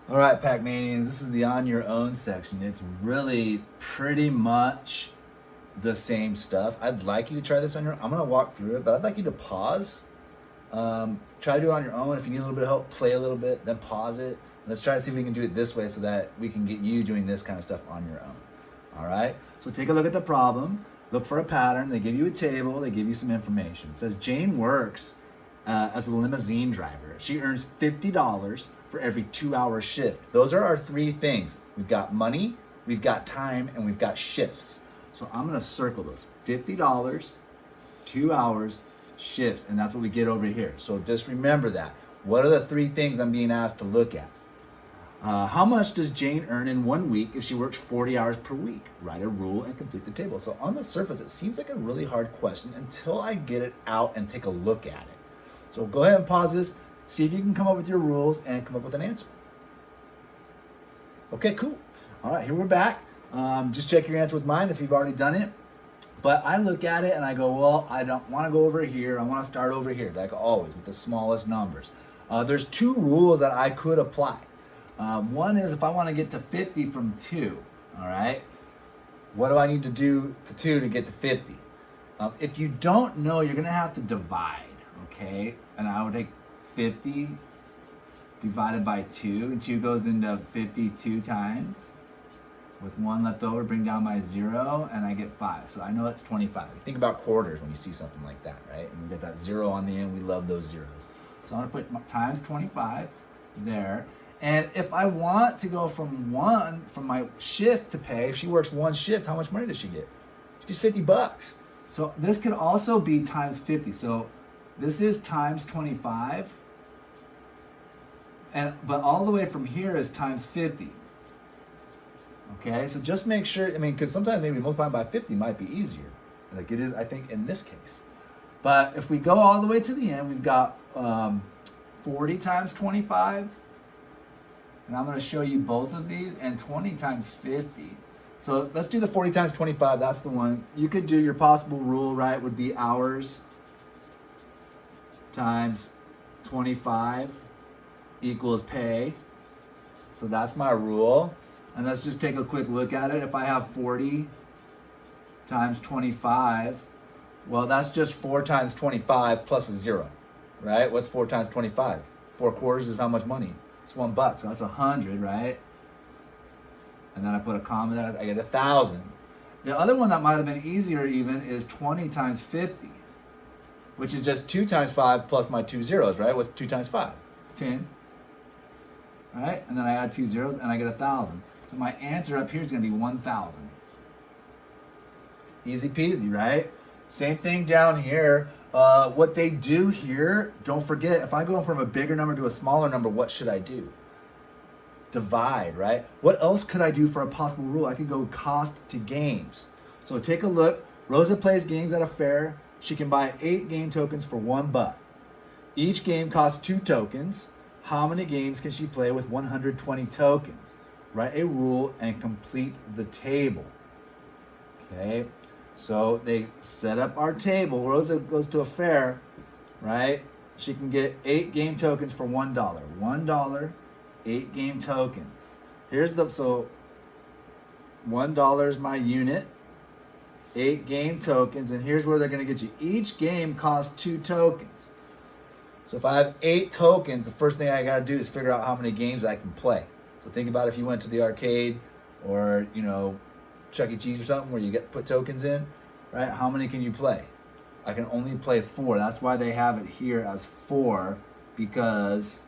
All right, Pac-Manians, this is the on your own section. It's really pretty much the same stuff. I'd like you to try this on your own. I'm going to walk through it, but I'd like you to pause. Try to do it on your own. If you need a little bit of help, play a little bit, then pause it. Let's try to see if we can do it this way so that we can get you doing this kind of stuff on your own. All right? So take a look at the problem. Look for a pattern. They give you a table. They give you some information. It says Jane works as a limousine driver. She earns $50 for every 2-hour shift. Those are our three things. We've got money, we've got time, and we've got shifts. So I'm going to circle those. $50, 2 hours, shifts, and that's what we get over here. So just remember that. What are the three things I'm being asked to look at? How much does Jane earn in 1 week if she works 40 hours per week? Write a rule and complete the table. So on the surface, it seems like a really hard question until I get it out and take a look at it. So go ahead and pause this, see if you can come up with your rules and come up with an answer. Okay, cool. All right, here we're back. Just check your answer with mine if you've already done it. But I look at it and I go, well, I don't want to go over here. I want to start over here, like always, with the smallest numbers. There's two rules that I could apply. One is if I want to get to 50 from 2, all right, what do I need to do to 2 to get to 50? If you don't know, you're going to have to divide, okay? And I would take 50 divided by 2, and 2 goes into 52 times. With 1 left over, bring down my 0, and I get 5. So I know that's 25. Think about quarters when you see something like that, right? And we get that 0 on the end. We love those zeros. So I'm going to put times 25 there. And if I want to go from my shift to pay, if she works 1 shift, how much money does she get? She gets $50. So this could also be times 50. So this is times 25. But all the way from here is times 50. Okay, so just make sure, because sometimes maybe multiplying by 50 might be easier. Like it is, I think, in this case. But if we go all the way to the end, we've got 40 times 25. And I'm going to show you both of these, and 20 times 50. So let's do the 40 times 25. That's the one. You could do your possible rule, right, would be hours times 25 equals pay. So that's my rule. And let's just take a quick look at it. If I have 40 times 25, well, that's just 4 times 25 plus a 0, right? What's 4 times 25? 4 quarters is how much money? It's $1, so that's 100, right? And then I put a comma there, I get 1,000. The other one that might have been easier even is 20 times 50, which is just 2 times 5 plus my 2 zeros, right? What's 2 times 5? 10, right? And then I add 2 zeros and I get 1,000. So my answer up here is going to be 1,000. Easy peasy, right? Same thing down here. What they do here, don't forget, if I go from a bigger number to a smaller number, what should I do? Divide, right? What else could I do for a possible rule? I could go cost to games. So take a look. Rosa plays games at a fair. She can buy 8 game tokens for $1. Each game costs 2 tokens. How many games can she play with 120 tokens? Write a rule and complete the table. Okay, so they set up our table. Rosa goes to a fair, right? She can get 8 game tokens for $1. $1, 8 game tokens. So $1 is my unit, 8 game tokens, and here's where they're gonna get you. Each game costs 2 tokens. So if I have 8 tokens, the first thing I gotta do is figure out how many games I can play. So think about if you went to the arcade or, Chuck E. Cheese or something where you put tokens in, right? How many can you play? I can only play 4. That's why they have it here as 4, because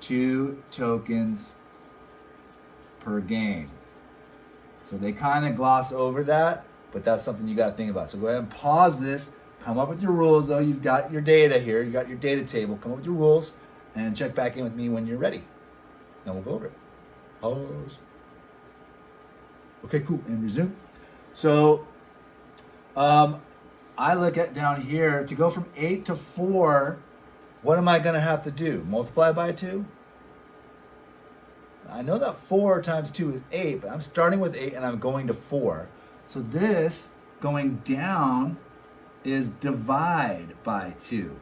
2 tokens per game. So they kind of gloss over that, but that's something you got to think about. So go ahead and pause this. Come up with your rules, though. You've got your data here. You got your data table. Come up with your rules and check back in with me when you're ready. And we'll go over it. Pause. Okay, cool. And resume. So I look at down here, to go from 8 to 4, what am I going to have to do? Multiply by 2? I know that 4 times 2 is 8, but I'm starting with 8 and I'm going to 4. So this going down is divide by 2.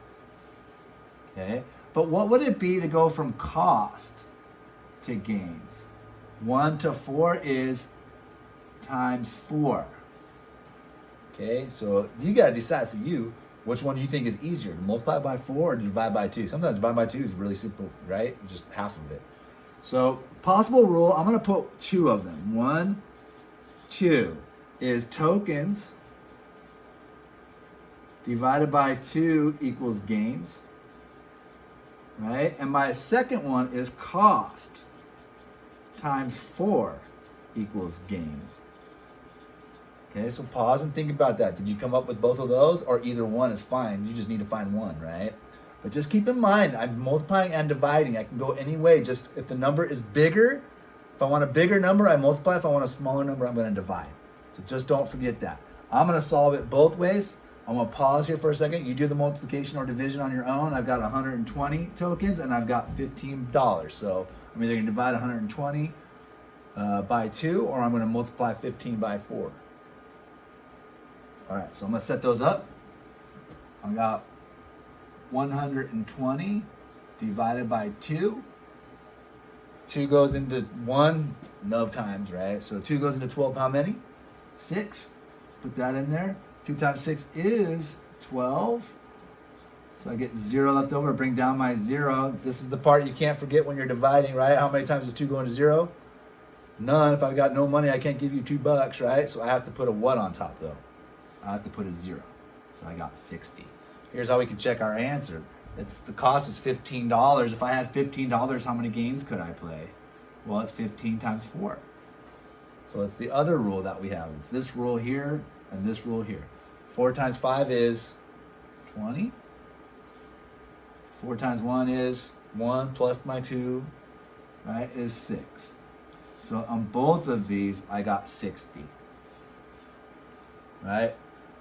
Okay? But what would it be to go from cost to gains? 1 to 4 is times 4. Okay, so you got to decide for you which one you think is easier, to multiply by 4 or to divide by 2. Sometimes divide by 2 is really simple, right? Just half of it. So possible rule, I'm going to put 2 of them. 1, 2 is tokens divided by 2 equals gains, right? And my second one is cost times 4 equals gains. Okay, so pause and think about that. Did you come up with both of those, or either one is fine? You just need to find one, right? But just keep in mind, I'm multiplying and dividing. I can go any way. Just if the number is bigger, if I want a bigger number, I multiply. If I want a smaller number, I'm going to divide. So just don't forget that. I'm going to solve it both ways. I'm going to pause here for a second. You do the multiplication or division on your own. I've got 120 tokens and I've got $15. So I'm either going to divide 120 by 2, or I'm going to multiply 15 by 4. All right, so I'm going to set those up. I've got 120 divided by 2. 2 goes into 1 no times, right? So 2 goes into 12, how many? 6. Put that in there. 2 times 6 is 12. So I get 0 left over. Bring down my 0. This is the part you can't forget when you're dividing, right? How many times does 2 go into 0? None. If I've got no money, I can't give you $2, right? So I have to put a what on top, though? I have to put a 0. So I got 60. Here's how we can check our answer. The cost is $15. If I had $15, how many games could I play? Well, it's 15 times 4. So it's the other rule that we have. It's this rule here and this rule here. 4 times 5 is 20. 4 times 1 is 1 plus my 2, right, is 6. So on both of these, I got 60, right?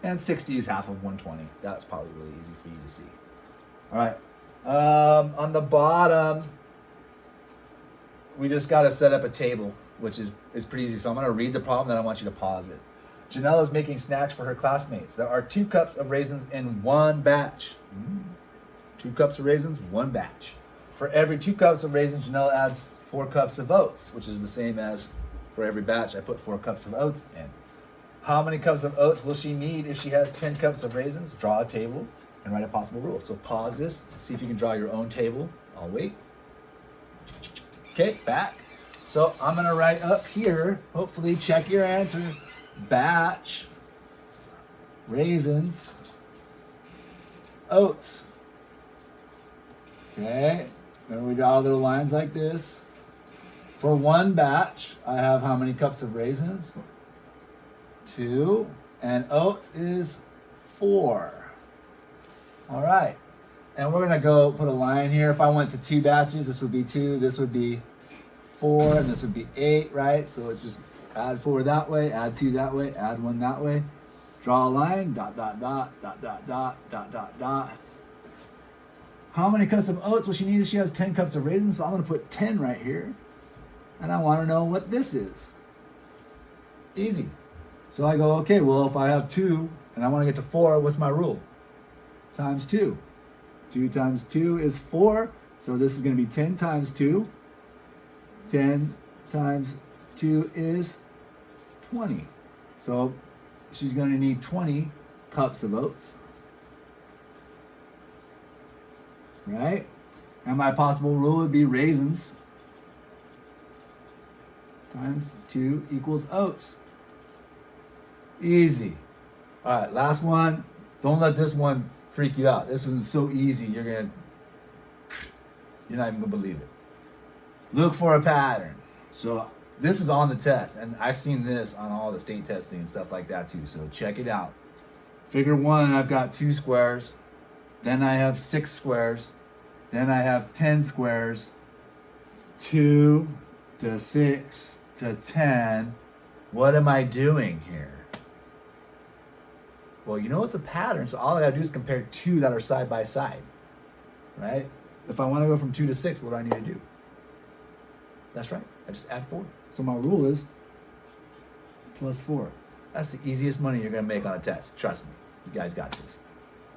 And 60 is half of 120. That's probably really easy for you to see. All right. On the bottom, we just got to set up a table, which is pretty easy. So I'm going to read the problem, then I want you to pause it. Janelle is making snacks for her classmates. There are 2 cups of raisins in one batch. 2 cups of raisins, one batch. For every 2 cups of raisins, Janelle adds 4 cups of oats, which is the same as for every batch I put 4 cups of oats in. How many cups of oats will she need if she has 10 cups of raisins? Draw a table and write a possible rule. So pause this, see if you can draw your own table. I'll wait. Okay, back. So I'm gonna write up here, hopefully check your answer. Batch, raisins, oats. Okay, then we draw little lines like this. For one batch, I have how many cups of raisins? 2, and oats is 4. All right, and we're gonna go put a line here. If I went to 2 batches, this would be 2, this would be 4, and this would be 8, right? So it's just add 4 that way, add 2 that way, add 1 that way. Draw a line, dot, dot, dot, dot, dot, dot, dot, dot, dot. How many cups of oats will she need if she has 10 cups of raisins? So I'm gonna put 10 right here. And I wanna know what this is. Easy. So I go, okay, well, if I have 2 and I wanna get to 4, what's my rule? Times 2. 2 times 2 is 4. So this is gonna be 10 times 2. 10 times 2 is 20. So she's going to need 20 cups of oats. Right? And my possible rule would be raisins times 2 equals oats. Easy. All right, last one. Don't let this one freak you out. This one's so easy, you're not even going to believe it. Look for a pattern. So this is on the test, and I've seen this on all the state testing and stuff like that too. So check it out. Figure 1, I've got 2 squares. Then I have 6 squares. Then I have 10 squares. 2 to 6 to 10. What am I doing here? Well, you know it's a pattern, so all I gotta do is compare 2 that are side by side, right? If I want to go from 2 to 6, what do I need to do? That's right, I just add 4. So my rule is plus 4. That's the easiest money you're gonna make on a test. Trust me, you guys got this.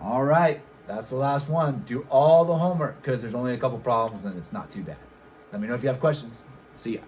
All right, That's the last one. Do all the homework because there's only a couple problems and it's not too bad. Let me know if you have questions. See ya.